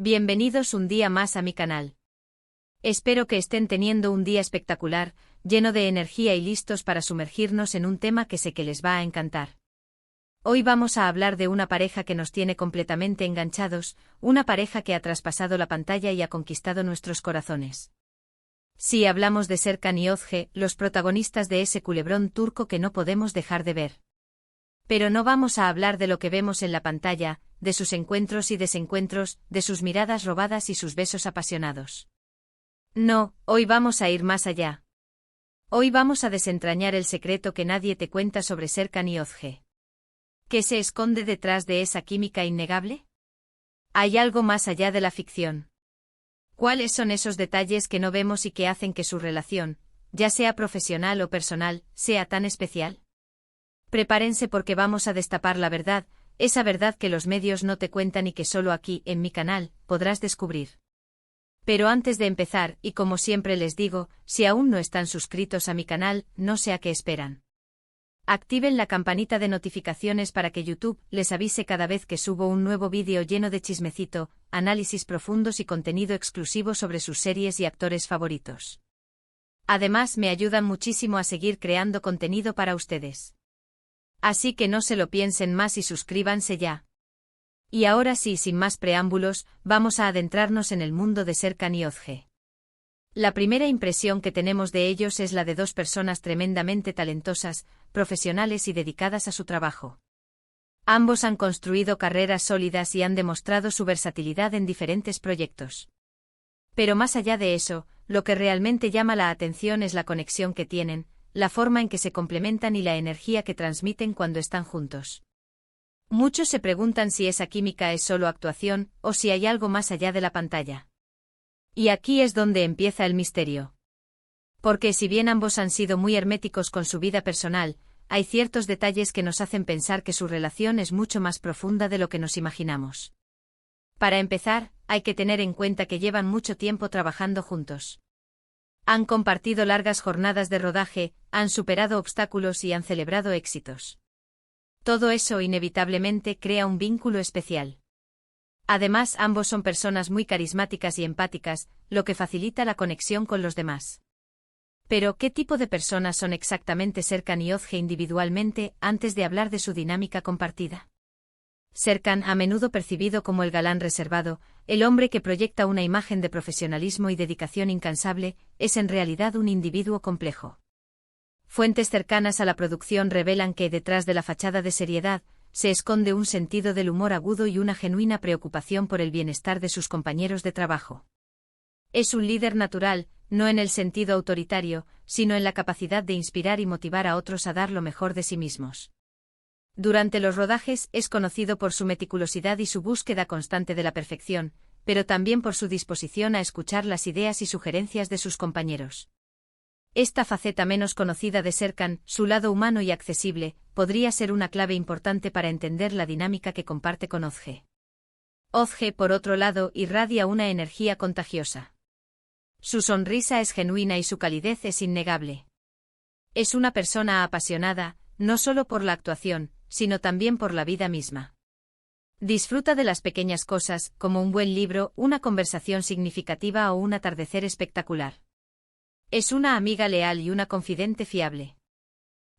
Bienvenidos un día más a mi canal. Espero que estén teniendo un día espectacular, lleno de energía y listos para sumergirnos en un tema que sé que les va a encantar. Hoy vamos a hablar de una pareja que nos tiene completamente enganchados, una pareja que ha traspasado la pantalla y ha conquistado nuestros corazones. Sí, hablamos de Serkan y Özge, los protagonistas de ese culebrón turco que no podemos dejar de ver. Pero no vamos a hablar de lo que vemos en la pantalla, de sus encuentros y desencuentros, de sus miradas robadas y sus besos apasionados. No, hoy vamos a ir más allá. Hoy vamos a desentrañar el secreto que nadie te cuenta sobre Serkan y Özge. ¿Qué se esconde detrás de esa química innegable? ¿Hay algo más allá de la ficción? ¿Cuáles son esos detalles que no vemos y que hacen que su relación, ya sea profesional o personal, sea tan especial? Prepárense porque vamos a destapar la verdad, esa verdad que los medios no te cuentan y que solo aquí, en mi canal, podrás descubrir. Pero antes de empezar, y como siempre les digo, si aún no están suscritos a mi canal, no sé a qué esperan. Activen la campanita de notificaciones para que YouTube les avise cada vez que subo un nuevo vídeo lleno de chismecito, análisis profundos y contenido exclusivo sobre sus series y actores favoritos. Además, me ayudan muchísimo a seguir creando contenido para ustedes. Así que no se lo piensen más y suscríbanse ya. Y ahora sí, sin más preámbulos, vamos a adentrarnos en el mundo de Serkan y Özge. La primera impresión que tenemos de ellos es la de dos personas tremendamente talentosas, profesionales y dedicadas a su trabajo. Ambos han construido carreras sólidas y han demostrado su versatilidad en diferentes proyectos. Pero más allá de eso, lo que realmente llama la atención es la conexión que tienen, la forma en que se complementan y la energía que transmiten cuando están juntos. Muchos se preguntan si esa química es solo actuación o si hay algo más allá de la pantalla. Y aquí es donde empieza el misterio. Porque si bien ambos han sido muy herméticos con su vida personal, hay ciertos detalles que nos hacen pensar que su relación es mucho más profunda de lo que nos imaginamos. Para empezar, hay que tener en cuenta que llevan mucho tiempo trabajando juntos. Han compartido largas jornadas de rodaje, han superado obstáculos y han celebrado éxitos. Todo eso inevitablemente crea un vínculo especial. Además, ambos son personas muy carismáticas y empáticas, lo que facilita la conexión con los demás. Pero, ¿qué tipo de personas son exactamente Serkan y Özge individualmente antes de hablar de su dinámica compartida? Serkan, a menudo percibido como el galán reservado, el hombre que proyecta una imagen de profesionalismo y dedicación incansable, es en realidad un individuo complejo. Fuentes cercanas a la producción revelan que detrás de la fachada de seriedad, se esconde un sentido del humor agudo y una genuina preocupación por el bienestar de sus compañeros de trabajo. Es un líder natural, no en el sentido autoritario, sino en la capacidad de inspirar y motivar a otros a dar lo mejor de sí mismos. Durante los rodajes es conocido por su meticulosidad y su búsqueda constante de la perfección, pero también por su disposición a escuchar las ideas y sugerencias de sus compañeros. Esta faceta menos conocida de Serkan, su lado humano y accesible, podría ser una clave importante para entender la dinámica que comparte con Özge. Özge, por otro lado, irradia una energía contagiosa. Su sonrisa es genuina y su calidez es innegable. Es una persona apasionada, no solo por la actuación, sino también por la vida misma. Disfruta de las pequeñas cosas, como un buen libro, una conversación significativa o un atardecer espectacular. Es una amiga leal y una confidente fiable.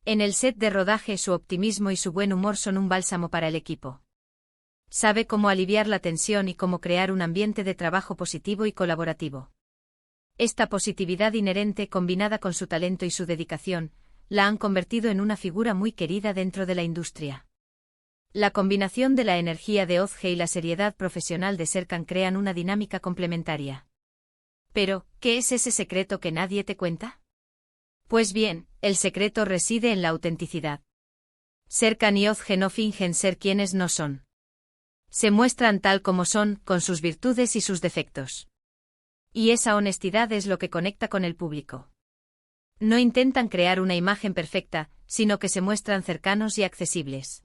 En el set de rodaje su optimismo y su buen humor son un bálsamo para el equipo. Sabe cómo aliviar la tensión y cómo crear un ambiente de trabajo positivo y colaborativo. Esta positividad inherente, combinada con su talento y su dedicación, la han convertido en una figura muy querida dentro de la industria. La combinación de la energía de Özge y la seriedad profesional de Serkan crean una dinámica complementaria. Pero, ¿qué es ese secreto que nadie te cuenta? Pues bien, el secreto reside en la autenticidad. Serkan y Özge no fingen ser quienes no son. Se muestran tal como son, con sus virtudes y sus defectos. Y esa honestidad es lo que conecta con el público. No intentan crear una imagen perfecta, sino que se muestran cercanos y accesibles.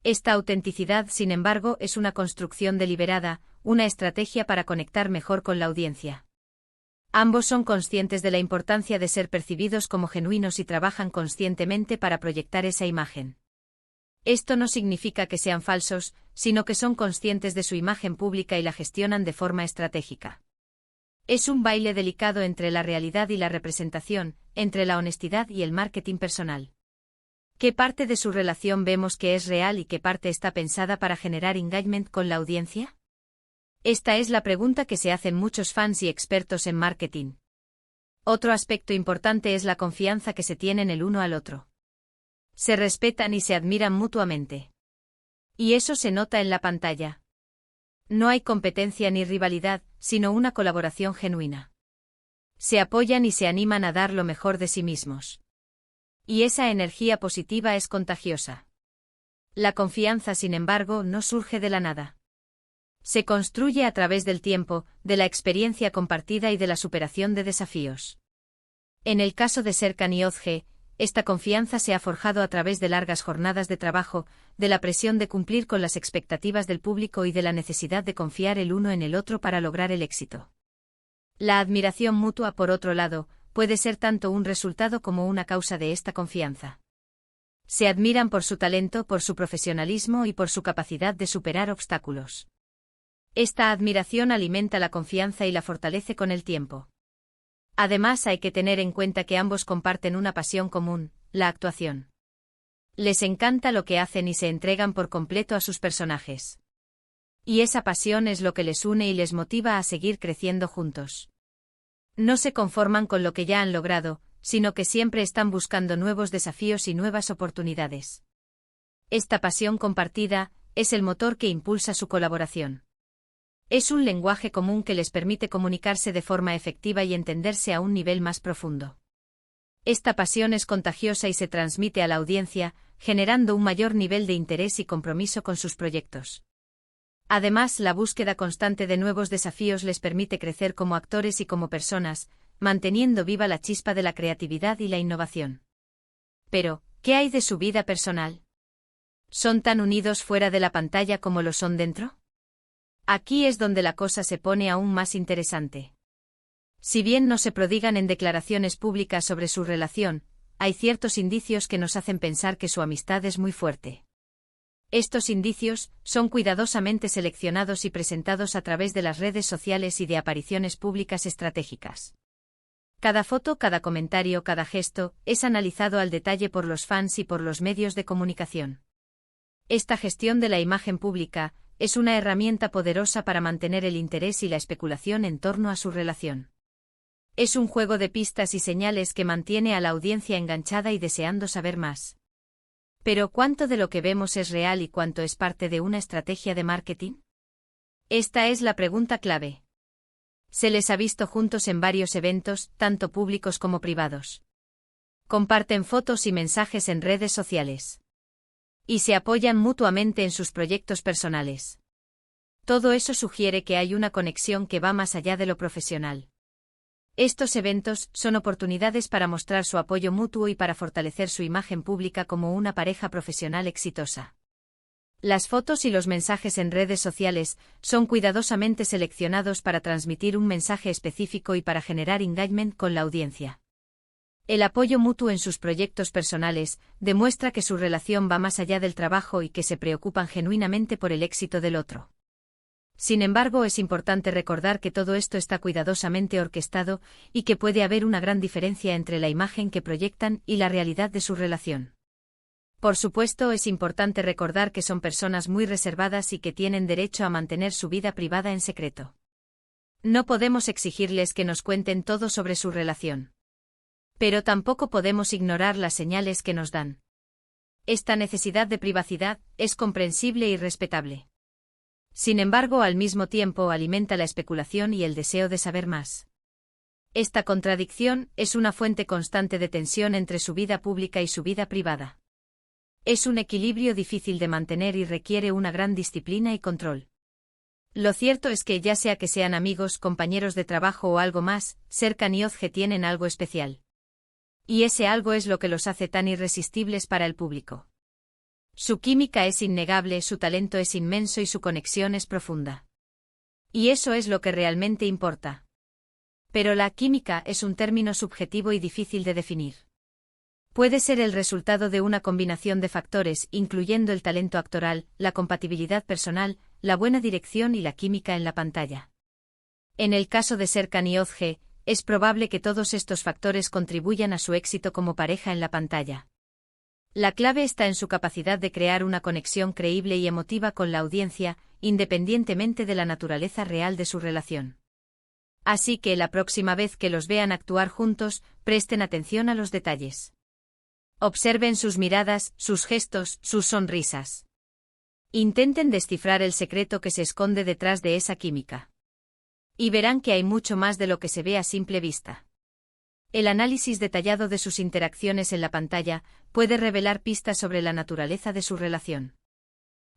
Esta autenticidad, sin embargo, es una construcción deliberada, una estrategia para conectar mejor con la audiencia. Ambos son conscientes de la importancia de ser percibidos como genuinos y trabajan conscientemente para proyectar esa imagen. Esto no significa que sean falsos, sino que son conscientes de su imagen pública y la gestionan de forma estratégica. Es un baile delicado entre la realidad y la representación, entre la honestidad y el marketing personal. ¿Qué parte de su relación vemos que es real y qué parte está pensada para generar engagement con la audiencia? Esta es la pregunta que se hacen muchos fans y expertos en marketing. Otro aspecto importante es la confianza que se tienen el uno al otro. Se respetan y se admiran mutuamente. Y eso se nota en la pantalla. No hay competencia ni rivalidad, sino una colaboración genuina. Se apoyan y se animan a dar lo mejor de sí mismos. Y esa energía positiva es contagiosa. La confianza, sin embargo, no surge de la nada. Se construye a través del tiempo, de la experiencia compartida y de la superación de desafíos. En el caso de Serkan y Ozge, esta confianza se ha forjado a través de largas jornadas de trabajo, de la presión de cumplir con las expectativas del público y de la necesidad de confiar el uno en el otro para lograr el éxito. La admiración mutua, por otro lado, puede ser tanto un resultado como una causa de esta confianza. Se admiran por su talento, por su profesionalismo y por su capacidad de superar obstáculos. Esta admiración alimenta la confianza y la fortalece con el tiempo. Además, hay que tener en cuenta que ambos comparten una pasión común, la actuación. Les encanta lo que hacen y se entregan por completo a sus personajes. Y esa pasión es lo que les une y les motiva a seguir creciendo juntos. No se conforman con lo que ya han logrado, sino que siempre están buscando nuevos desafíos y nuevas oportunidades. Esta pasión compartida es el motor que impulsa su colaboración. Es un lenguaje común que les permite comunicarse de forma efectiva y entenderse a un nivel más profundo. Esta pasión es contagiosa y se transmite a la audiencia, generando un mayor nivel de interés y compromiso con sus proyectos. Además, la búsqueda constante de nuevos desafíos les permite crecer como actores y como personas, manteniendo viva la chispa de la creatividad y la innovación. Pero, ¿qué hay de su vida personal? ¿Son tan unidos fuera de la pantalla como lo son dentro? Aquí es donde la cosa se pone aún más interesante. Si bien no se prodigan en declaraciones públicas sobre su relación, hay ciertos indicios que nos hacen pensar que su amistad es muy fuerte. Estos indicios son cuidadosamente seleccionados y presentados a través de las redes sociales y de apariciones públicas estratégicas. Cada foto, cada comentario, cada gesto, es analizado al detalle por los fans y por los medios de comunicación. Esta gestión de la imagen pública es una herramienta poderosa para mantener el interés y la especulación en torno a su relación. Es un juego de pistas y señales que mantiene a la audiencia enganchada y deseando saber más. Pero ¿cuánto de lo que vemos es real y cuánto es parte de una estrategia de marketing? Esta es la pregunta clave. Se les ha visto juntos en varios eventos, tanto públicos como privados. Comparten fotos y mensajes en redes sociales. Y se apoyan mutuamente en sus proyectos personales. Todo eso sugiere que hay una conexión que va más allá de lo profesional. Estos eventos son oportunidades para mostrar su apoyo mutuo y para fortalecer su imagen pública como una pareja profesional exitosa. Las fotos y los mensajes en redes sociales son cuidadosamente seleccionados para transmitir un mensaje específico y para generar engagement con la audiencia. El apoyo mutuo en sus proyectos personales demuestra que su relación va más allá del trabajo y que se preocupan genuinamente por el éxito del otro. Sin embargo, es importante recordar que todo esto está cuidadosamente orquestado y que puede haber una gran diferencia entre la imagen que proyectan y la realidad de su relación. Por supuesto, es importante recordar que son personas muy reservadas y que tienen derecho a mantener su vida privada en secreto. No podemos exigirles que nos cuenten todo sobre su relación. Pero tampoco podemos ignorar las señales que nos dan. Esta necesidad de privacidad es comprensible y respetable. Sin embargo, al mismo tiempo alimenta la especulación y el deseo de saber más. Esta contradicción es una fuente constante de tensión entre su vida pública y su vida privada. Es un equilibrio difícil de mantener y requiere una gran disciplina y control. Lo cierto es que ya sea que sean amigos, compañeros de trabajo o algo más, Serkan y Ozge tienen algo especial. Y ese algo es lo que los hace tan irresistibles para el público. Su química es innegable, su talento es inmenso y su conexión es profunda. Y eso es lo que realmente importa. Pero la química es un término subjetivo y difícil de definir. Puede ser el resultado de una combinación de factores, incluyendo el talento actoral, la compatibilidad personal, la buena dirección y la química en la pantalla. En el caso de Serkan y Özge, es probable que todos estos factores contribuyan a su éxito como pareja en la pantalla. La clave está en su capacidad de crear una conexión creíble y emotiva con la audiencia, independientemente de la naturaleza real de su relación. Así que la próxima vez que los vean actuar juntos, presten atención a los detalles. Observen sus miradas, sus gestos, sus sonrisas. Intenten descifrar el secreto que se esconde detrás de esa química. Y verán que hay mucho más de lo que se ve a simple vista. El análisis detallado de sus interacciones en la pantalla puede revelar pistas sobre la naturaleza de su relación.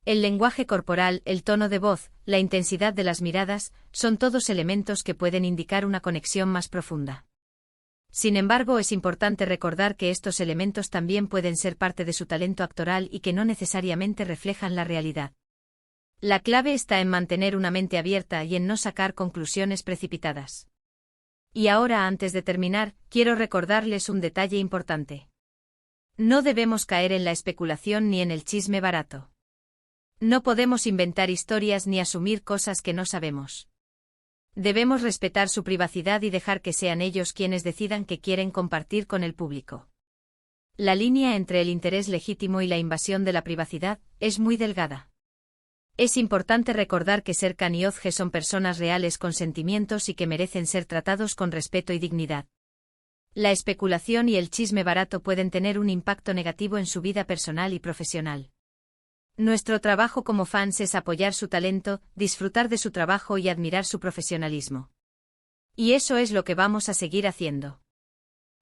El lenguaje corporal, el tono de voz, la intensidad de las miradas, son todos elementos que pueden indicar una conexión más profunda. Sin embargo, es importante recordar que estos elementos también pueden ser parte de su talento actoral y que no necesariamente reflejan la realidad. La clave está en mantener una mente abierta y en no sacar conclusiones precipitadas. Y ahora, antes de terminar, quiero recordarles un detalle importante. No debemos caer en la especulación ni en el chisme barato. No podemos inventar historias ni asumir cosas que no sabemos. Debemos respetar su privacidad y dejar que sean ellos quienes decidan qué quieren compartir con el público. La línea entre el interés legítimo y la invasión de la privacidad es muy delgada. Es importante recordar que Serkan y Özge son personas reales con sentimientos y que merecen ser tratados con respeto y dignidad. La especulación y el chisme barato pueden tener un impacto negativo en su vida personal y profesional. Nuestro trabajo como fans es apoyar su talento, disfrutar de su trabajo y admirar su profesionalismo. Y eso es lo que vamos a seguir haciendo.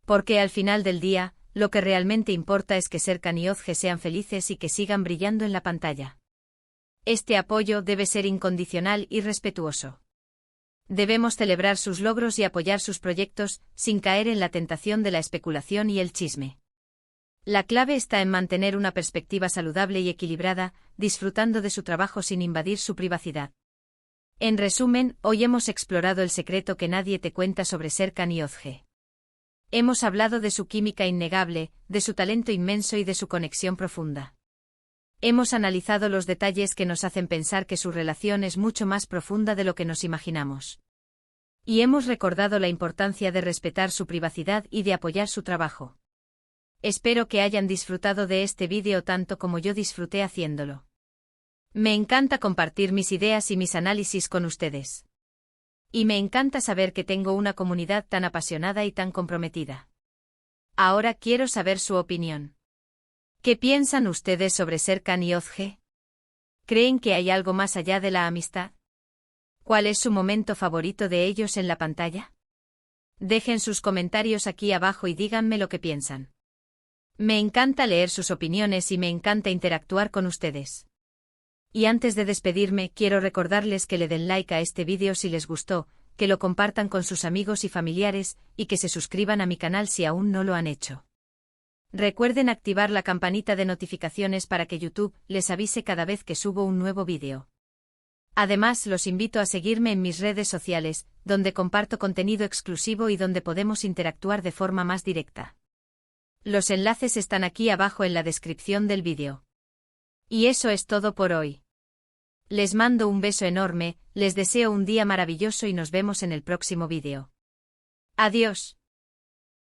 Porque al final del día, lo que realmente importa es que Serkan y Özge sean felices y que sigan brillando en la pantalla. Este apoyo debe ser incondicional y respetuoso. Debemos celebrar sus logros y apoyar sus proyectos, sin caer en la tentación de la especulación y el chisme. La clave está en mantener una perspectiva saludable y equilibrada, disfrutando de su trabajo sin invadir su privacidad. En resumen, hoy hemos explorado el secreto que nadie te cuenta sobre Serkan y Özge. Hemos hablado de su química innegable, de su talento inmenso y de su conexión profunda. Hemos analizado los detalles que nos hacen pensar que su relación es mucho más profunda de lo que nos imaginamos. Y hemos recordado la importancia de respetar su privacidad y de apoyar su trabajo. Espero que hayan disfrutado de este vídeo tanto como yo disfruté haciéndolo. Me encanta compartir mis ideas y mis análisis con ustedes. Y me encanta saber que tengo una comunidad tan apasionada y tan comprometida. Ahora quiero saber su opinión. ¿Qué piensan ustedes sobre Serkan y Özge? ¿Creen que hay algo más allá de la amistad? ¿Cuál es su momento favorito de ellos en la pantalla? Dejen sus comentarios aquí abajo y díganme lo que piensan. Me encanta leer sus opiniones y me encanta interactuar con ustedes. Y antes de despedirme, quiero recordarles que le den like a este vídeo si les gustó, que lo compartan con sus amigos y familiares, y que se suscriban a mi canal si aún no lo han hecho. Recuerden activar la campanita de notificaciones para que YouTube les avise cada vez que subo un nuevo vídeo. Además, los invito a seguirme en mis redes sociales, donde comparto contenido exclusivo y donde podemos interactuar de forma más directa. Los enlaces están aquí abajo en la descripción del vídeo. Y eso es todo por hoy. Les mando un beso enorme, les deseo un día maravilloso y nos vemos en el próximo vídeo. Adiós.